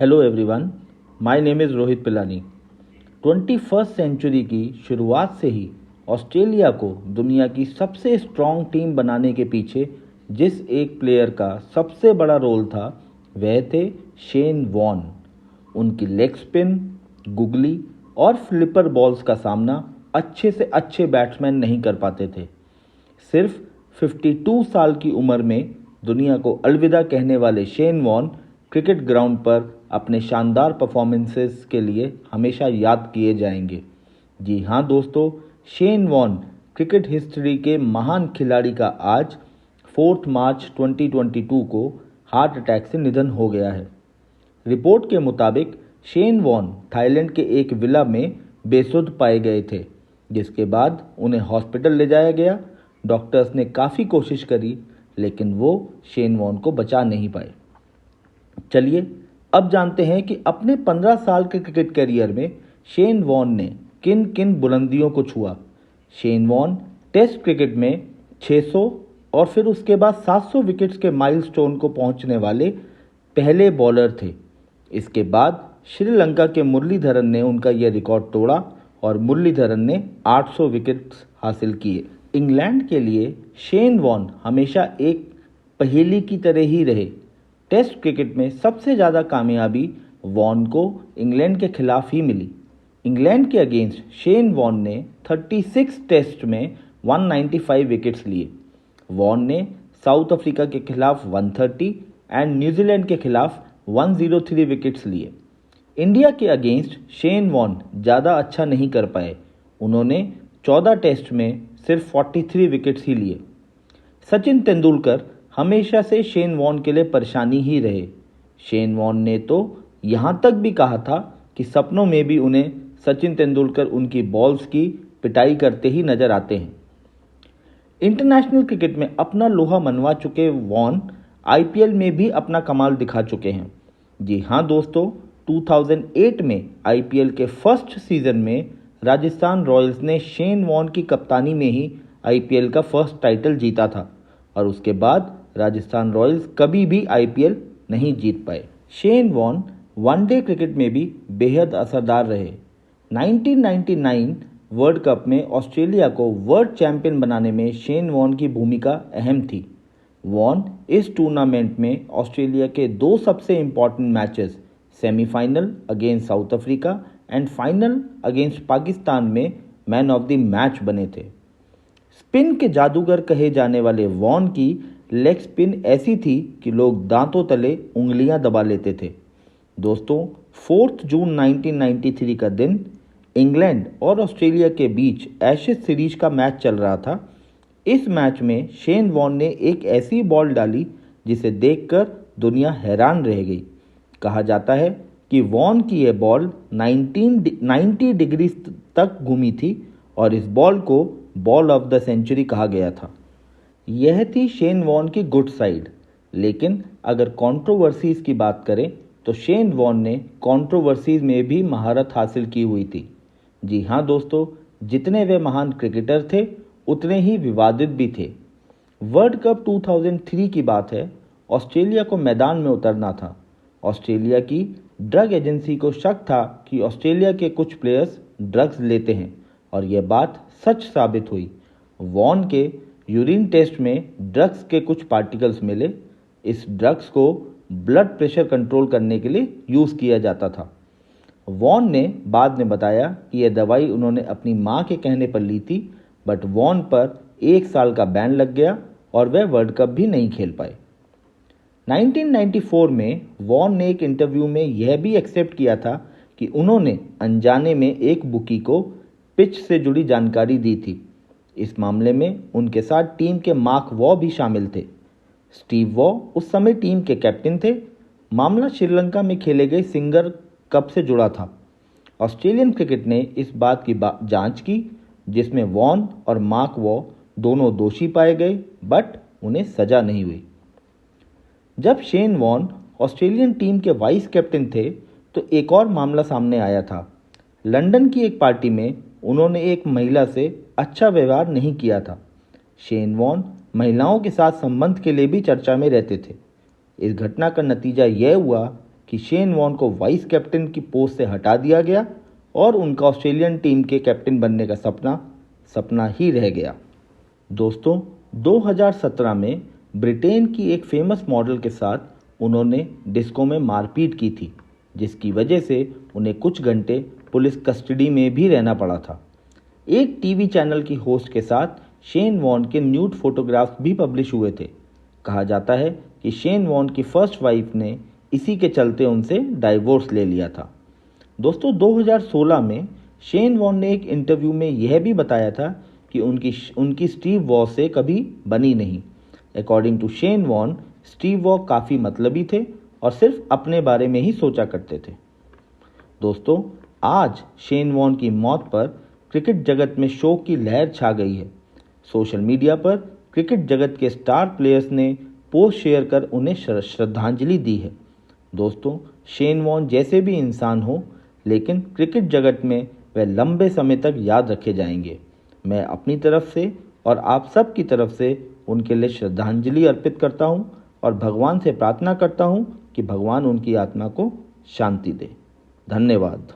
Hello everyone, my name is Rohit Pilani. 21st century की शुरुआत से ही ऑस्ट्रेलिया को दुनिया की सबसे स्ट्रॉन्ग टीम बनाने के पीछे जिस एक प्लेयर का सबसे बड़ा रोल था वह थे शेन वॉन। उनकी लेग स्पिन, गुगली और फ्लिपर बॉल्स का सामना अच्छे से अच्छे बैट्समैन नहीं कर पाते थे। सिर्फ 52 साल की उम्र में दुनिया को अलविदा कहने वाले शेन वॉन क्रिकेट ग्राउंड पर अपने शानदार परफॉर्मेंसेस के लिए हमेशा याद किए जाएंगे। जी हाँ दोस्तों, शेन वॉन क्रिकेट हिस्ट्री के महान खिलाड़ी का आज 4 मार्च 2022 को हार्ट अटैक से निधन हो गया है। रिपोर्ट के मुताबिक शेन वॉन थाईलैंड के एक विला में बेसुध पाए गए थे, जिसके बाद उन्हें हॉस्पिटल ले जाया गया। डॉक्टर्स ने काफ़ी कोशिश करी लेकिन वो शेन वॉन को बचा नहीं पाए। चलिए अब जानते हैं कि अपने 15 साल के क्रिकेट करियर में शेन वॉन ने किन किन बुलंदियों को छुआ। शेन वॉन टेस्ट क्रिकेट में 600 और फिर उसके बाद 700 विकेट्स के माइलस्टोन को पहुंचने वाले पहले बॉलर थे। इसके बाद श्रीलंका के मुरलीधरन ने उनका यह रिकॉर्ड तोड़ा और मुरलीधरन ने 800 विकेट्स हासिल किए। इंग्लैंड के लिए शेन वॉन हमेशा एक पहेली की तरह ही रहे। टेस्ट क्रिकेट में सबसे ज़्यादा कामयाबी वॉन को इंग्लैंड के खिलाफ ही मिली। इंग्लैंड के अगेंस्ट शेन वॉन ने 36 टेस्ट में 195 विकेट्स लिए। वॉन ने साउथ अफ्रीका के खिलाफ 130 एंड न्यूजीलैंड के खिलाफ 103 विकेट्स लिए। इंडिया के अगेंस्ट शेन वॉन ज़्यादा अच्छा नहीं कर पाए। उन्होंने 14 टेस्ट में सिर्फ 43 विकेट्स ही लिए। सचिन तेंदुलकर हमेशा से शेन वॉन के लिए परेशानी ही रहे। शेन वॉन ने तो यहाँ तक भी कहा था कि सपनों में भी उन्हें सचिन तेंदुलकर उनकी बॉल्स की पिटाई करते ही नजर आते हैं। इंटरनेशनल क्रिकेट में अपना लोहा मनवा चुके वॉन आईपीएल में भी अपना कमाल दिखा चुके हैं। जी हाँ दोस्तों, 2008 में आईपीएल के फर्स्ट सीजन में राजस्थान रॉयल्स ने शेन वॉन की कप्तानी में ही आईपीएल का फर्स्ट टाइटल जीता था और उसके बाद राजस्थान रॉयल्स कभी भी आईपीएल नहीं जीत पाए। शेन वॉन वनडे क्रिकेट में भी बेहद असरदार रहे। 1999 वर्ल्ड कप में ऑस्ट्रेलिया को वर्ल्ड चैंपियन बनाने में शेन वॉन की भूमिका अहम थी। वॉन इस टूर्नामेंट में ऑस्ट्रेलिया के दो सबसे important matches, semifinal against south Africa and final against Pakistan में मैन ऑफ द मैच बने थे। स्पिन के जादूगर कहे जाने वाले वॉन की लेग स्पिन ऐसी थी कि लोग दांतों तले उंगलियां दबा लेते थे। दोस्तों, 4 जून 1993 का दिन इंग्लैंड और ऑस्ट्रेलिया के बीच एशेज सीरीज का मैच चल रहा था। इस मैच में शेन वॉन ने एक ऐसी बॉल डाली जिसे देखकर दुनिया हैरान रह गई। कहा जाता है कि वॉन की यह बॉल 90 डिग्री तक घूमी थी और इस बॉल को बॉल ऑफ द सेंचुरी कहा गया था। यह थी शेन वॉन की गुड साइड। लेकिन अगर कंट्रोवर्सीज की बात करें तो शेन वॉन ने कंट्रोवर्सीज में भी महारत हासिल की हुई थी। जी हाँ दोस्तों, जितने वे महान क्रिकेटर थे उतने ही विवादित भी थे। वर्ल्ड कप 2003 की बात है। ऑस्ट्रेलिया को मैदान में उतरना था। ऑस्ट्रेलिया की ड्रग एजेंसी को शक था कि ऑस्ट्रेलिया के कुछ प्लेयर्स ड्रग्स लेते हैं और यह बात सच साबित हुई। वॉन के यूरिन टेस्ट में ड्रग्स के कुछ पार्टिकल्स मिले। इस ड्रग्स को ब्लड प्रेशर कंट्रोल करने के लिए यूज़ किया जाता था। वॉन ने बाद में बताया कि यह दवाई उन्होंने अपनी मां के कहने पर ली थी, बट वॉन पर 1 साल का बैन लग गया और वह वर्ल्ड कप भी नहीं खेल पाए। 1994 में वॉन ने एक इंटरव्यू में यह भी एक्सेप्ट किया था कि उन्होंने अनजाने में एक बुकी को पिच से जुड़ी जानकारी दी थी। इस मामले में उनके साथ टीम के मार्क वॉ भी शामिल थे। स्टीव वॉ उस समय टीम के कैप्टन थे। मामला श्रीलंका में खेले गए सिंगर कप से जुड़ा था। ऑस्ट्रेलियन क्रिकेट ने इस बात की जांच की, जिसमें वॉन और मार्क वॉ दोनों दोषी पाए गए, बट उन्हें सजा नहीं हुई। जब शेन वॉन ऑस्ट्रेलियन टीम के वाइस कैप्टन थे तो एक और मामला सामने आया था। लंदन की एक पार्टी में उन्होंने एक महिला से अच्छा व्यवहार नहीं किया था। शेन वॉन महिलाओं के साथ संबंध के लिए भी चर्चा में रहते थे। इस घटना का नतीजा यह हुआ कि शेन वॉर्न को वाइस कैप्टन की पोस्ट से हटा दिया गया और उनका ऑस्ट्रेलियन टीम के कैप्टन बनने का सपना ही रह गया। दोस्तों, 2017 में ब्रिटेन की एक फेमस मॉडल के साथ उन्होंने डिस्को में मारपीट की थी, जिसकी वजह से उन्हें कुछ घंटे पुलिस कस्टडी में भी रहना पड़ा था। एक टीवी चैनल की होस्ट के साथ शेन वॉर्न के न्यूड फोटोग्राफ्स भी पब्लिश हुए थे। कहा जाता है कि शेन वॉर्न की फर्स्ट वाइफ ने इसी के चलते उनसे डाइवोर्स ले लिया था। दोस्तों, 2016 में शेन वॉर्न ने एक इंटरव्यू में यह भी बताया था कि उनकी स्टीव वॉ से कभी बनी नहीं। According to Shane Warne, Steve Waugh काफ़ी मतलबी थे और सिर्फ अपने बारे में ही सोचा करते थे। दोस्तों, आज शेन वॉर्न की मौत पर क्रिकेट जगत में शोक की लहर छा गई है। सोशल मीडिया पर क्रिकेट जगत के स्टार प्लेयर्स ने पोस्ट शेयर कर उन्हें श्रद्धांजलि दी है। दोस्तों, शेन वॉर्न जैसे भी इंसान हो, लेकिन क्रिकेट जगत में वे लंबे समय तक याद रखे जाएंगे। मैं अपनी तरफ से और आप सब की तरफ से उनके लिए श्रद्धांजलि अर्पित करता हूं और भगवान से प्रार्थना करता हूं कि भगवान उनकी आत्मा को शांति दे। धन्यवाद।